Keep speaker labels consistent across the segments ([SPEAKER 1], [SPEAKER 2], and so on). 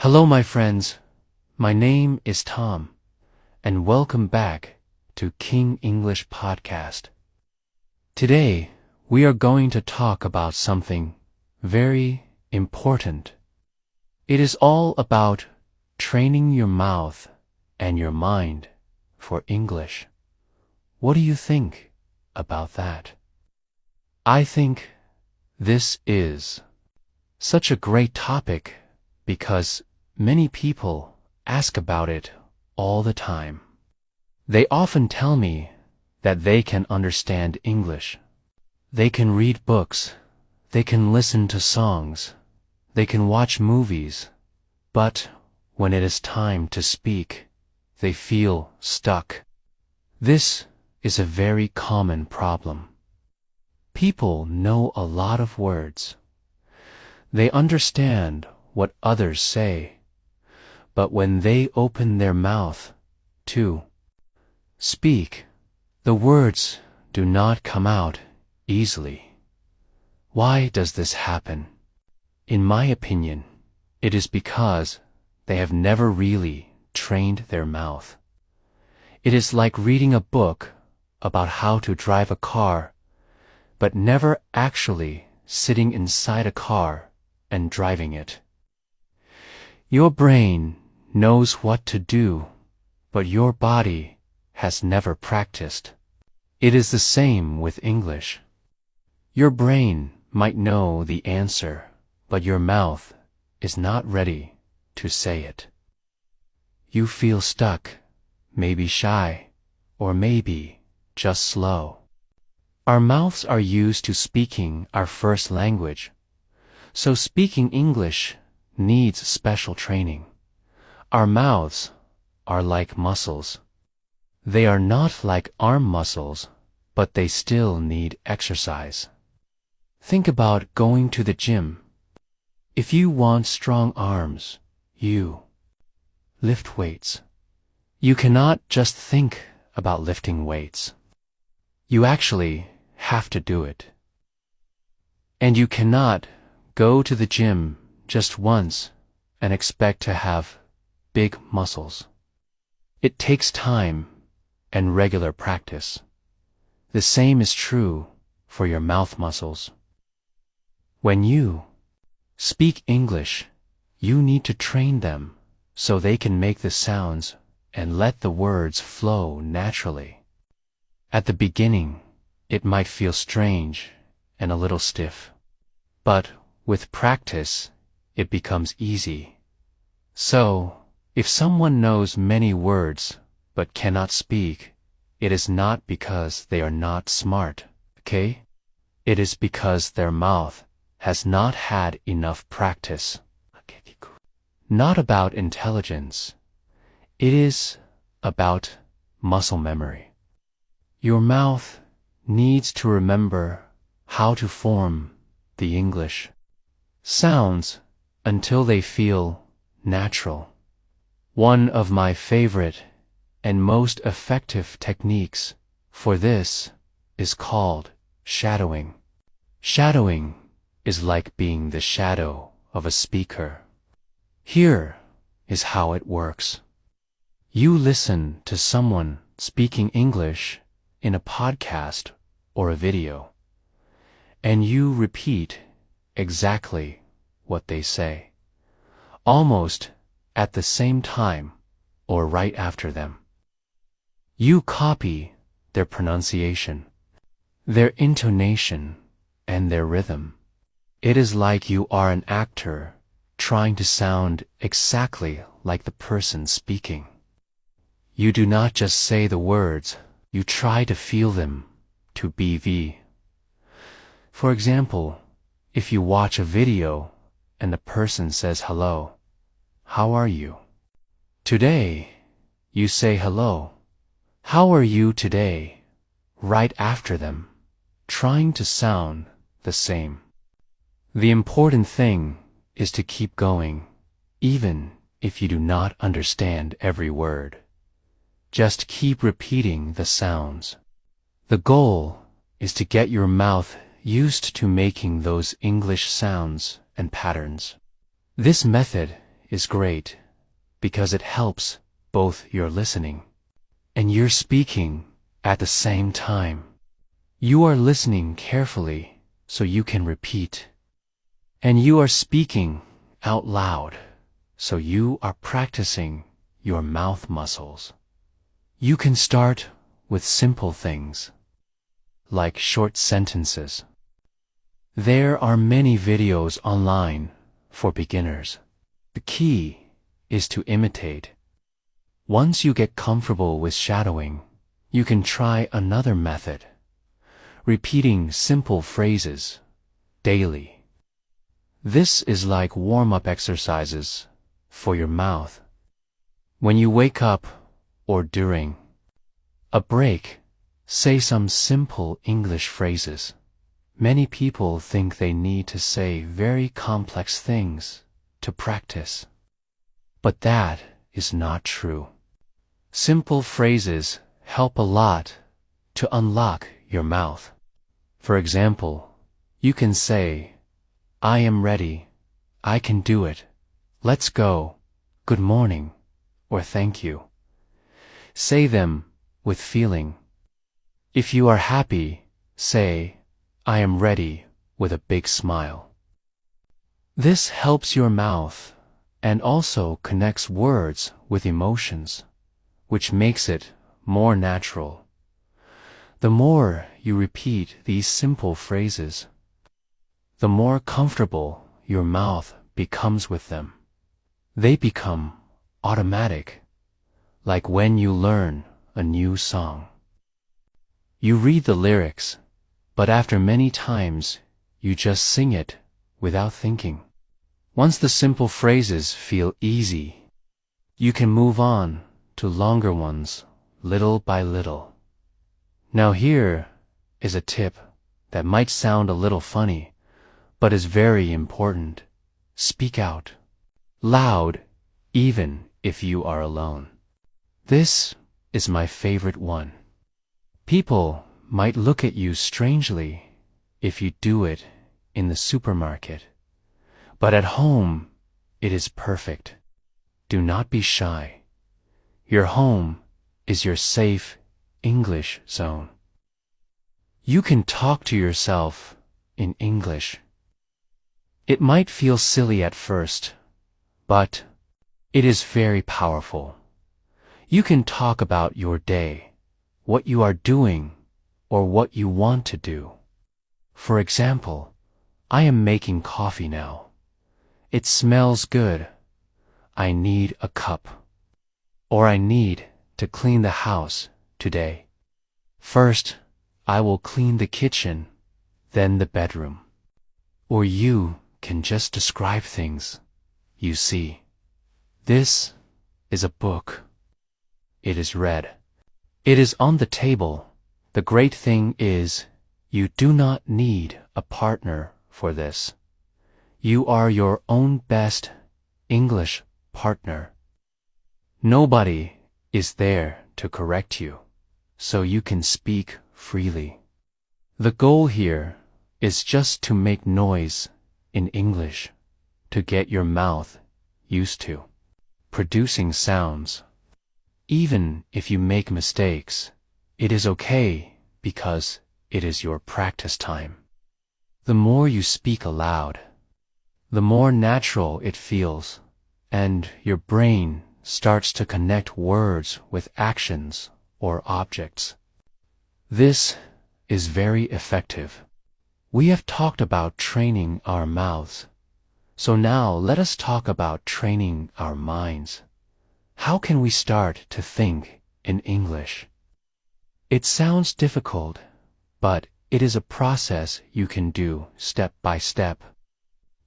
[SPEAKER 1] Hello, my friends. My name is Tom, and welcome back to King English Podcast. Today, we are going to talk about something very important. It is all about training your mouth and your mind for English. What do you think about that? I think this is such a great topic because many people ask about it all the time. They often tell me that they can understand English. They can read books. They can listen to songs. They can watch movies. But when it is time to speak, they feel stuck. This is a very common problem. People know a lot of words. They understand what others say. But when they open their mouth to speak, the words do not come out easily. Why does this happen? In my opinion, it is because they have never really trained their mouth. It is like reading a book about how to drive a car, but never actually sitting inside a car and driving it. Your brain knows what to do, but your body has never practiced. It is the same with English. Your brain might know the answer, but your mouth is not ready to say it. You feel stuck, maybe shy, or maybe just slow. Our mouths are used to speaking our first language, so speaking English needs special training. Our mouths are like muscles. They are not like arm muscles, but they still need exercise. Think about going to the gym. If you want strong arms, you lift weights. You cannot just think about lifting weights. You actually have to do it. And you cannot go to the gym just once and expect to have big muscles. It takes time and regular practice. The same is true for your mouth muscles. When you speak English, you need to train them so they can make the sounds and let the words flow naturally. At the beginning, it might feel strange and a little stiff, but with practice, it becomes easy. So, if someone knows many words but cannot speak, it is not because they are not smart, okay? It is because their mouth has not had enough practice. Not about intelligence. It is about muscle memory. Your mouth needs to remember how to form the English sounds until they feel natural. One of my favorite and most effective techniques for this is called shadowing. Shadowing is like being the shadow of a speaker. Here is how it works. You listen to someone speaking English in a podcast or a video, and you repeat exactly what they say, almost at the same time or right after them. You copy their pronunciation, their intonation, and their rhythm. It is like you are an actor trying to sound exactly like the person speaking. You do not just say the words, you try to feel them to BV. For example, if you watch a video and the person says hello, how are you? Today, you say hello. How are you today? Right after them, trying to sound the same. The important thing is to keep going, even if you do not understand every word. Just keep repeating the sounds. The goal is to get your mouth used to making those English sounds and patterns. This method is great because it helps both your listening and your speaking at the same time. You are listening carefully so you can repeat, and you are speaking out loud so you are practicing your mouth muscles. You can start with simple things, like short sentences. There are many videos online for beginners. The key is to imitate. Once you get comfortable with shadowing, you can try another method, repeating simple phrases daily. This is like warm-up exercises for your mouth. When you wake up or during a break, say some simple English phrases. Many people think they need to say very complex things to practice, but that is not true. Simple phrases help a lot to unlock your mouth. For example, you can say, "I am ready," "I can do it," "Let's go," "Good morning," or "Thank you." Say them with feeling. If you are happy, say, "I am ready," with a big smile. This helps your mouth and also connects words with emotions, which makes it more natural. The more you repeat these simple phrases, the more comfortable your mouth becomes with them. They become automatic, like when you learn a new song. You read the lyrics, but after many times, you just sing it without thinking. Once the simple phrases feel easy, you can move on to longer ones little by little. Now here is a tip that might sound a little funny, but is very important. Speak out loud, even if you are alone. This is my favorite one. People might look at you strangely if you do it in the supermarket, but at home it is perfect. Do not be shy. Your home is your safe English zone. You can talk to yourself in English. It might feel silly at first, but it is very powerful. You can talk about your day, what you are doing, or what you want to do. For example, I am making coffee now. It smells good. I need a cup. Or I need to clean the house today. First, I will clean the kitchen, then the bedroom. Or you can just describe things you see. This is a book. It is read. It is on the table. The great thing is, you do not need a partner for this. You are your own best English partner. Nobody is there to correct you, so you can speak freely. The goal here is just to make noise in English, to get your mouth used to producing sounds. Even if you make mistakes, it is okay because it is your practice time. The more you speak aloud, the more natural it feels, and your brain starts to connect words with actions or objects. This is very effective. We have talked about training our mouths, so now let us talk about training our minds. How can we start to think in English? It sounds difficult, but it is a process you can do step by step.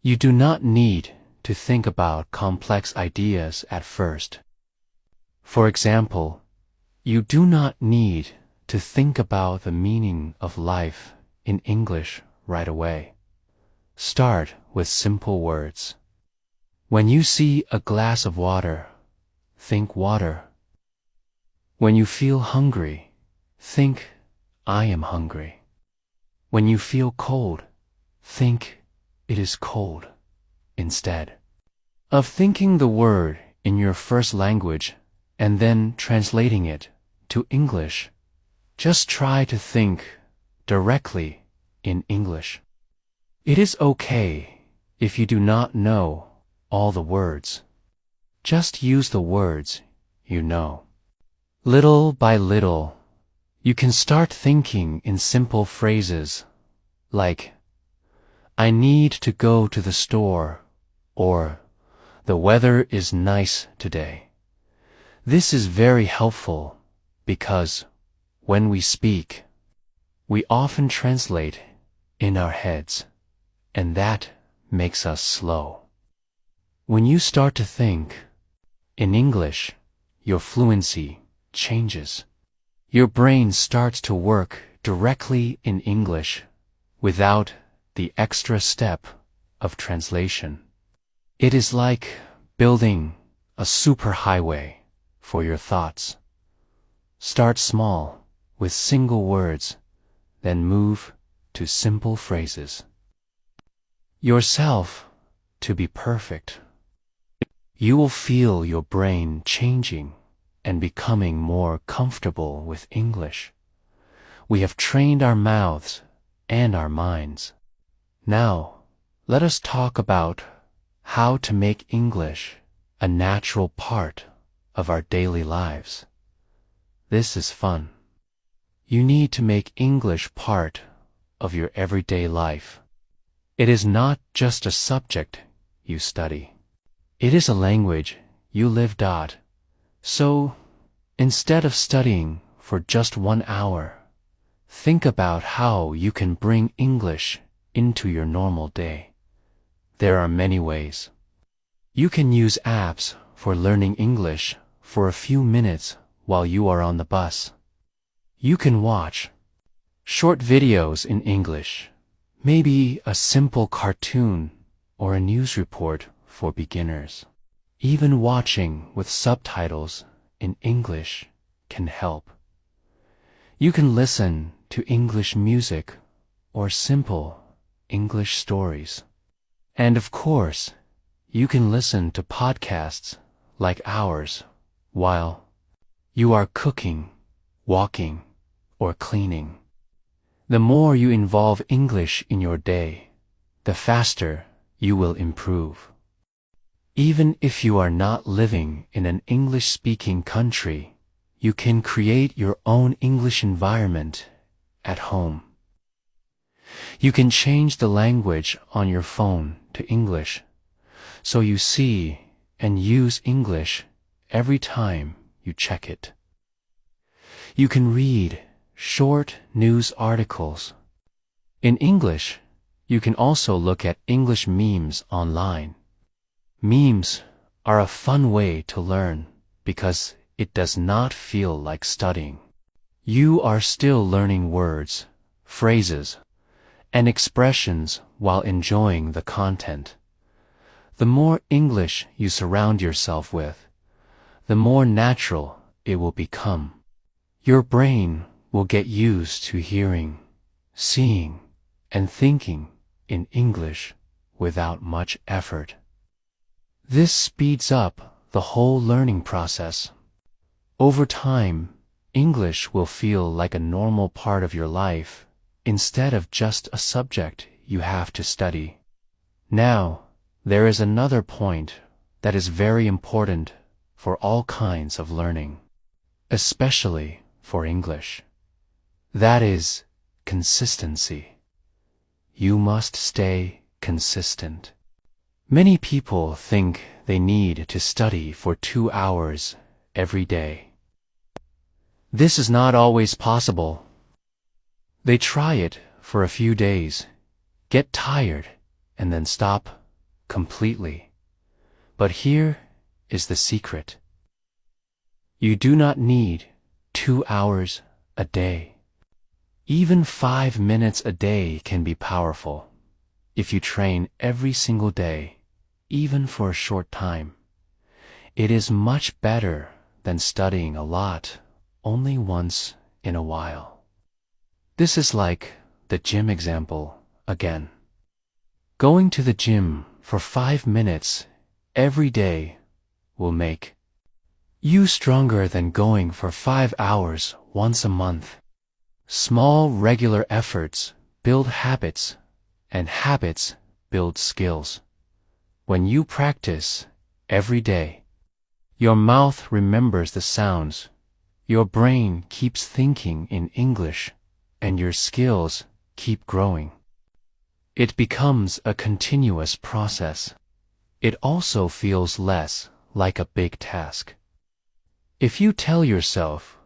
[SPEAKER 1] You do not need to think about complex ideas at first. For example, you do not need to think about the meaning of life in English right away. Start with simple words. When you see a glass of water, think water. When you feel hungry, think, I am hungry. When you feel cold, think, it is cold instead. of thinking the word in your first language and then translating it to English. Just try to think directly in English. It is okay if you do not know all the words. Just use the words you know. Little by little, you can start thinking in simple phrases like, I need to go to the store, or the weather is nice today. This is very helpful because when we speak, we often translate in our heads, and that makes us slow. When you start to think in English, your fluency changes. Your brain starts to work directly in English without the extra step of translation. It is like building a superhighway for your thoughts. Start small with single words, then move to simple phrases. Yourself to be perfect. You will feel your brain changing and becoming more comfortable with English. We have trained our mouths and our minds. Now, let us talk about how to make English a natural part of our daily lives. This is fun. You need to make English part of your everyday life. It is not just a subject you study. It is a language you live. So, instead of studying for just 1 hour, think about how you can bring English into your normal day. There are many ways. You can use apps for learning English for a few minutes while you are on the bus. You can watch short videos in English, maybe a simple cartoon or a news report for beginners. Even watching with subtitles in English can help. You can listen to English music or simple English stories. And of course, you can listen to podcasts like ours while you are cooking, walking, or cleaning. The more you involve English in your day, the faster you will improve. Even if you are not living in an English-speaking country, you can create your own English environment at home. You can change the language on your phone to English, so you see and use English every time you check it. You can read short news articles. In English, you can also look at English memes online. Memes are a fun way to learn because it does not feel like studying. You are still learning words, phrases, and expressions while enjoying the content. The more English you surround yourself with, the more natural it will become. Your brain will get used to hearing, seeing, and thinking in English without much effort. This speeds up the whole learning process. Over time, English will feel like a normal part of your life instead of just a subject you have to study. Now, there is another point that is very important for all kinds of learning, especially for English. That is consistency. You must stay consistent. Many people think they need to study for 2 hours every day. This is not always possible. They try it for a few days, get tired, and then stop completely. But here is the secret. You do not need 2 hours a day. Even 5 minutes a day can be powerful if you train every single day, even for a short time. It is much better than studying a lot only once in a while. This is like the gym example again. Going to the gym for 5 minutes every day will make you stronger than going for 5 hours once a month. Small regular efforts build habits, and habits build skills. When you practice every day, your mouth remembers the sounds, your brain keeps thinking in English, and your skills keep growing. It becomes a continuous process. It also feels less like a big task. If you tell yourself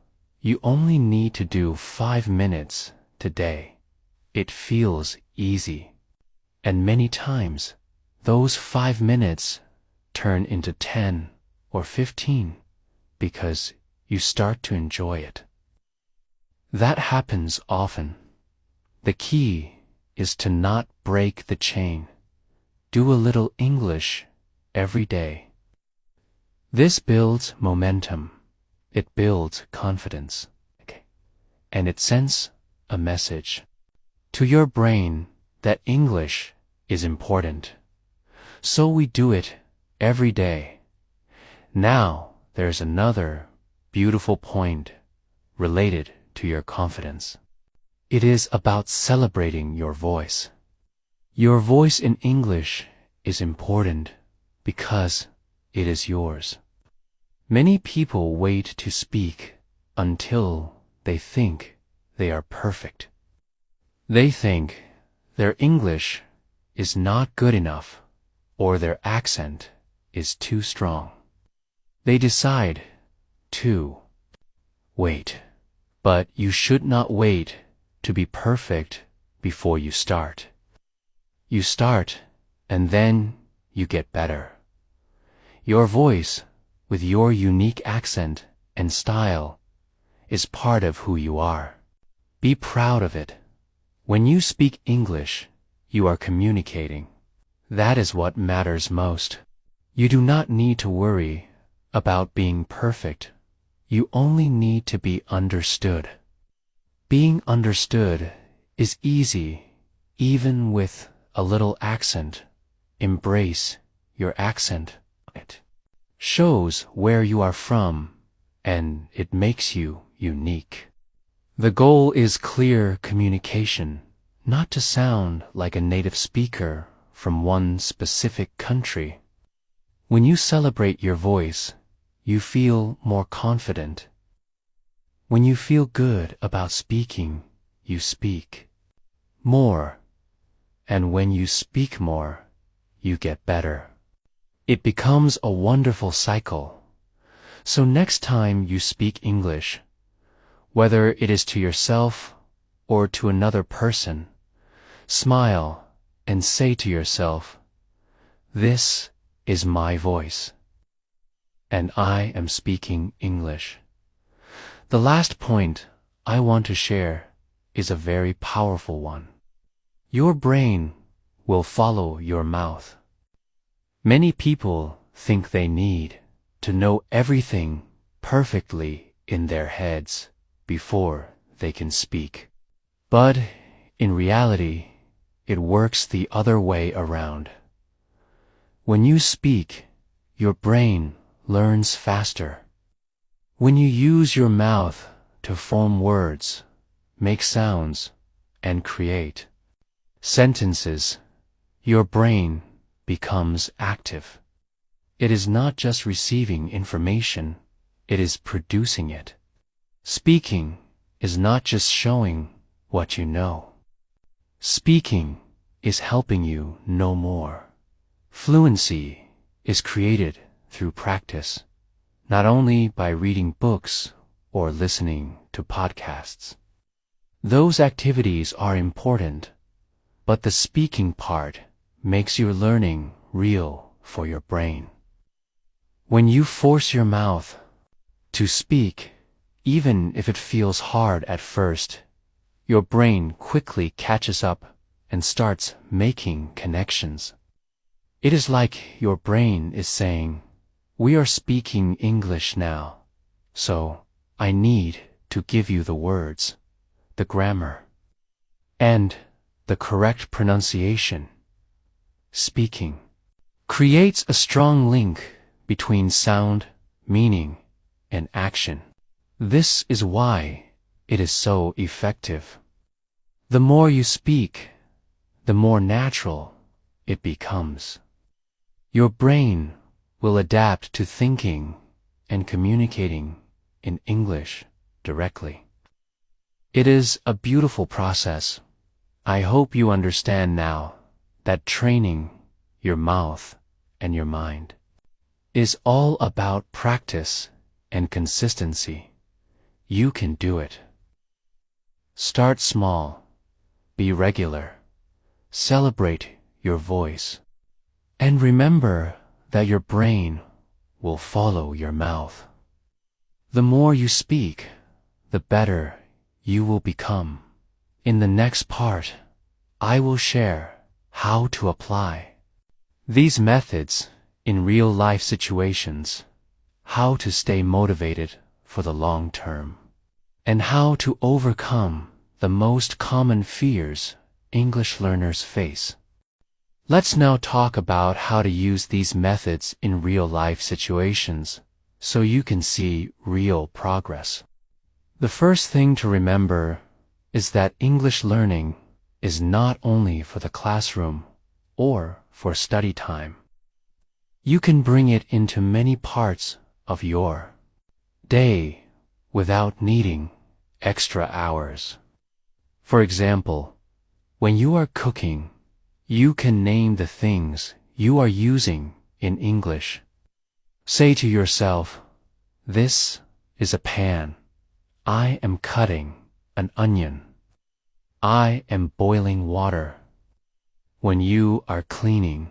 [SPEAKER 1] you only need to do 5 minutes today, it feels easy. And many times, those 5 minutes turn into 10 or 15 because you start to enjoy it. That happens often. The key is to not break the chain. Do a little English every day. This builds momentum. It builds confidence. And it sends a message to your brain that English is important. So we do it every day. Now there's another beautiful point related to your confidence. It is about celebrating your voice. Your voice in English is important because it is yours. Many people wait to speak until they think they are perfect. They think their English is not good enough or their accent is too strong. They decide to wait. But you should not wait to be perfect before you start. You start and then you get better. Your voice, with your unique accent and style, is part of who you are. Be proud of it. When you speak English, you are communicating. That is what matters most. You do not need to worry about being perfect. You only need to be understood. Being understood is easy, even with a little accent. Embrace your accent. It shows where you are from, and it makes you unique. The goal is clear communication, not to sound like a native speaker from one specific country. When you celebrate your voice, you feel more confident. When you feel good about speaking, you speak more. And when you speak more, you get better. It becomes a wonderful cycle. So next time you speak English, whether it is to yourself or to another person, smile and say to yourself, "This is my voice, and I am speaking English." The last point I want to share is a very powerful one. Your brain will follow your mouth. Many people think they need to know everything perfectly in their heads before they can speak. But in reality, it works the other way around. When you speak, your brain learns faster. When you use your mouth to form words, make sounds, and create sentences, your brain becomes active. It is not just receiving information, it is producing it. Speaking is not just showing what you know. Speaking is helping you know more. Fluency is created through practice, not only by reading books or listening to podcasts. Those activities are important, but the speaking part makes your learning real for your brain. When you force your mouth to speak, even if it feels hard at first, your brain quickly catches up and starts making connections. It is like your brain is saying, "We are speaking English now, so I need to give you the words, the grammar, and the correct pronunciation." Speaking creates a strong link between sound, meaning, and action. This is why it is so effective. The more you speak, the more natural it becomes. Your brain will adapt to thinking and communicating in English directly. It is a beautiful process. I hope you understand now that training your mouth and your mind is all about practice and consistency. You can do it. Start small, be regular, celebrate your voice, and remember that your brain will follow your mouth. The more you speak, the better you will become. In the next part, I will share how to apply these methods in real-life situations, how to stay motivated for the long term, and how to overcome the most common fears English learners face. Let's now talk about how to use these methods in real-life situations so you can see real progress. The first thing to remember is that English learning is not only for the classroom or for study time. You can bring it into many parts of your day without needing extra hours. For example, when you are cooking, you can name the things you are using in English. Say to yourself, "This is a pan. I am cutting an onion. I am boiling water." When you are cleaning,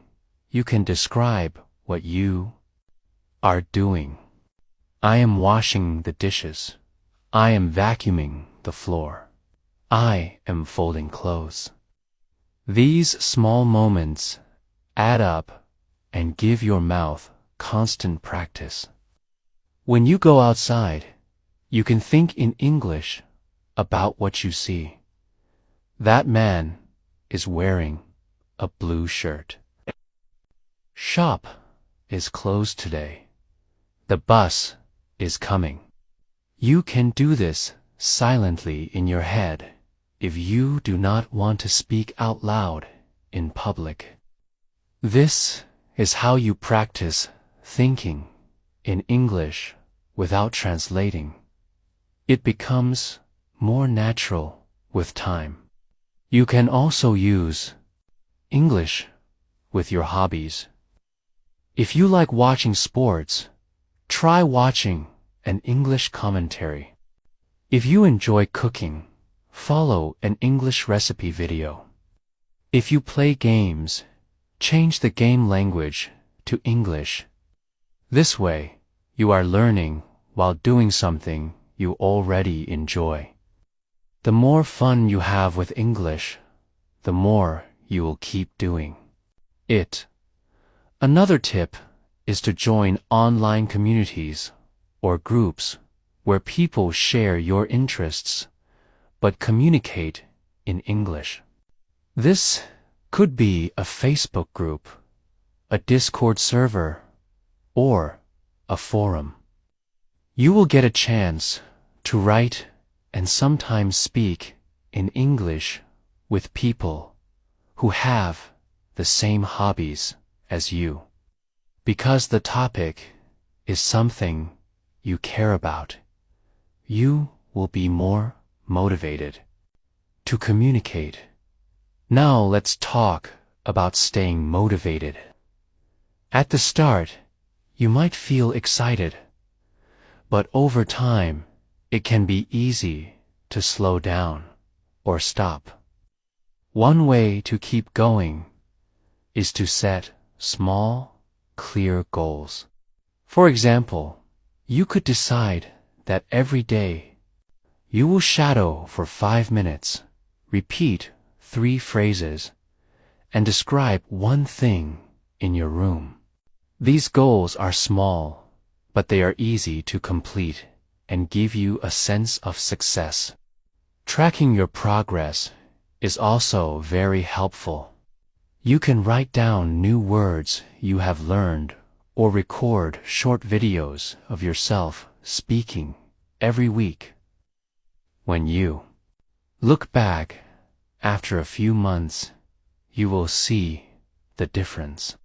[SPEAKER 1] you can describe what you are doing. "I am washing the dishes. I am vacuuming the floor. I am folding clothes." These small moments add up and give your mouth constant practice. When you go outside, you can think in English about what you see. That man is wearing a blue shirt. Shop is closed today. The bus is coming. You can do this silently in your head if you do not want to speak out loud in public. This is how you practice thinking in English without translating. It becomes more natural with time. You can also use English with your hobbies. If you like watching sports, try watching an English commentary. If you enjoy cooking, follow an English recipe video. If you play games, change the game language to English. This way, you are learning while doing something you already enjoy. The more fun you have with English, the more you will keep doing it. Another tip is to join online communities or groups where people share your interests but communicate in English. This could be a Facebook group, a Discord server, or a forum. You will get a chance to write and sometimes speak in English with people who have the same hobbies as you. Because the topic is something you care about, you will be more motivated to communicate. Now let's talk about staying motivated. At the start, you might feel excited, but over time, it can be easy to slow down or stop. One way to keep going is to set small, clear goals. For example, you could decide that every day you will shadow for 5 minutes, repeat 3 phrases, and describe one thing in your room. These goals are small, but they are easy to complete and give you a sense of success. Tracking your progress is also very helpful. You can write down new words you have learned or record short videos of yourself speaking every week. When you look back after a few months, you will see the difference.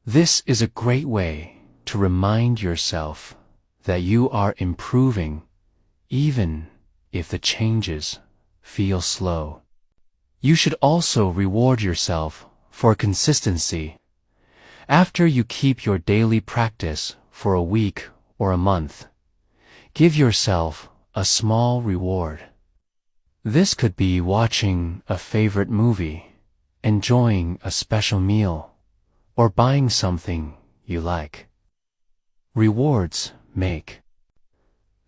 [SPEAKER 1] This is a great way to remind yourself that you are improving even if the changes feel slow. You should also reward yourself for consistency. After you keep your daily practice for a week or a month, give yourself a small reward. This could be watching a favorite movie, enjoying a special meal, or buying something you like. Rewards make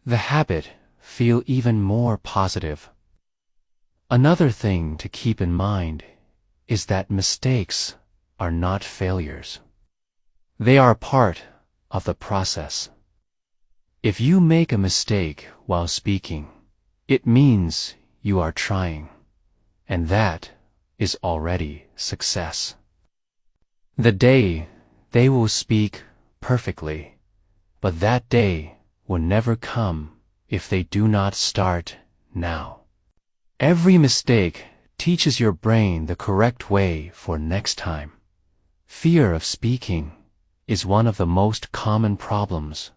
[SPEAKER 1] the habit feel even more positive. Another thing to keep in mind is that mistakes are not failures. They are part of the process. If you make a mistake while speaking, it means you are trying, and that is already success. The day they will speak perfectly, but that day will never come if they do not start now. Every mistake teaches your brain the correct way for next time. Fear of speaking is one of the most common problems.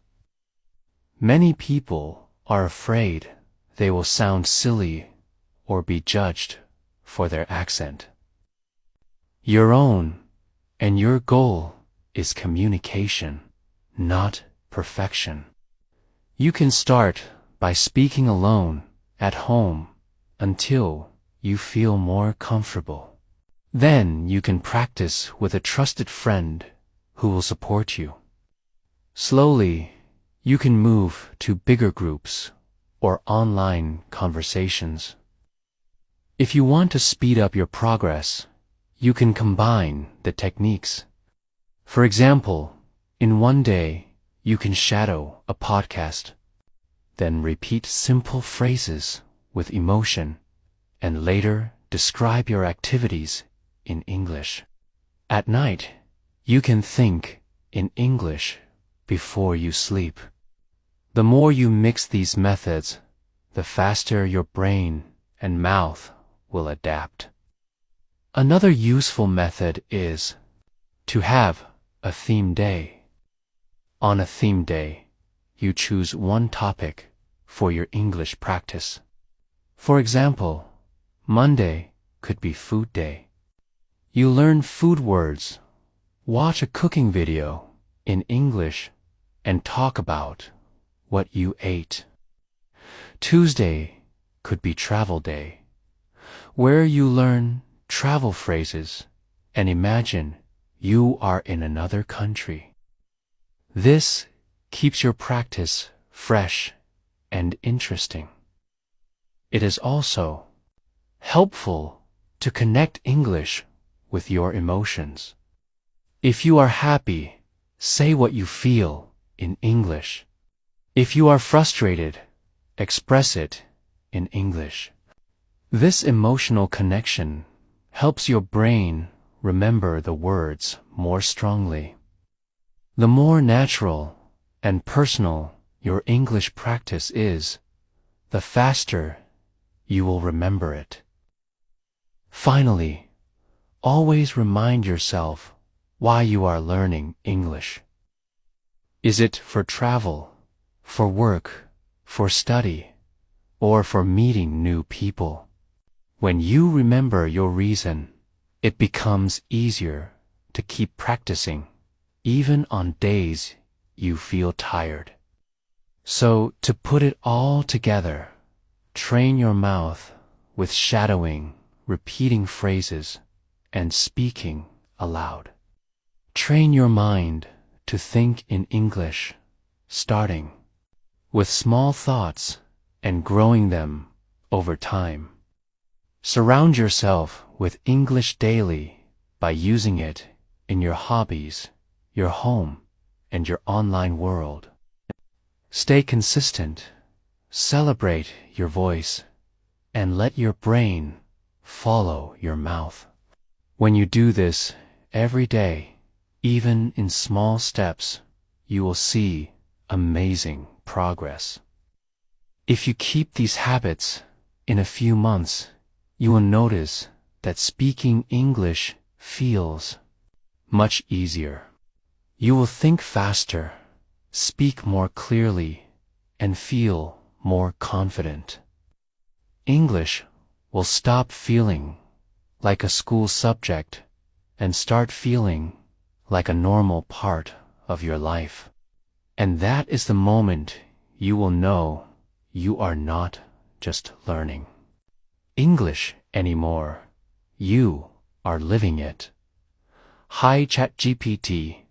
[SPEAKER 1] Many people are afraid they will sound silly or be judged for their accent. Your own and your goal is communication, not perfection. You can start by speaking alone at home until you feel more comfortable. Then you can practice with a trusted friend who will support you. Slowly, you can move to bigger groups or online conversations. If you want to speed up your progress, you can combine the techniques. For example, in one day, you can shadow a podcast, then repeat simple phrases with emotion, and later describe your activities in English. At night, you can think in English before you sleep. The more you mix these methods, the faster your brain and mouth will adapt. Another useful method is to have a theme day. On a theme day, you choose one topic for your English practice. For example, Monday could be food day. You learn food words, watch a cooking video in English, and talk about what you ate. Tuesday could be travel day, where you learn travel phrases and imagine you are in another country. This keeps your practice fresh and interesting. It is also helpful to connect English with your emotions. If you are happy, say what you feel in English. If you are frustrated, express it in English. This emotional connection helps your brain remember the words more strongly. The more natural and personal your English practice is, the faster you will remember it. Finally, always remind yourself why you are learning English. Is it for travel, for work, for study, or for meeting new people? When you remember your reason, it becomes easier to keep practicing, even on days you feel tired. So, to put it all together, train your mouth with shadowing, repeating phrases, and speaking aloud. Train your mind to think in English, starting with small thoughts and growing them over time. Surround yourself with English daily by using it in your hobbies, your home, and your online world. Stay consistent, celebrate your voice, and let your brain follow your mouth. When you do this every day, even in small steps, you will see amazing progress. If you keep these habits, in a few months, you will notice that speaking English feels much easier. You will think faster, speak more clearly, and feel more confident. English will stop feeling like a school subject and start feeling like a normal part of your life. And that is the moment you will know you are not just learning English anymore. You are living it. Hi ChatGPT.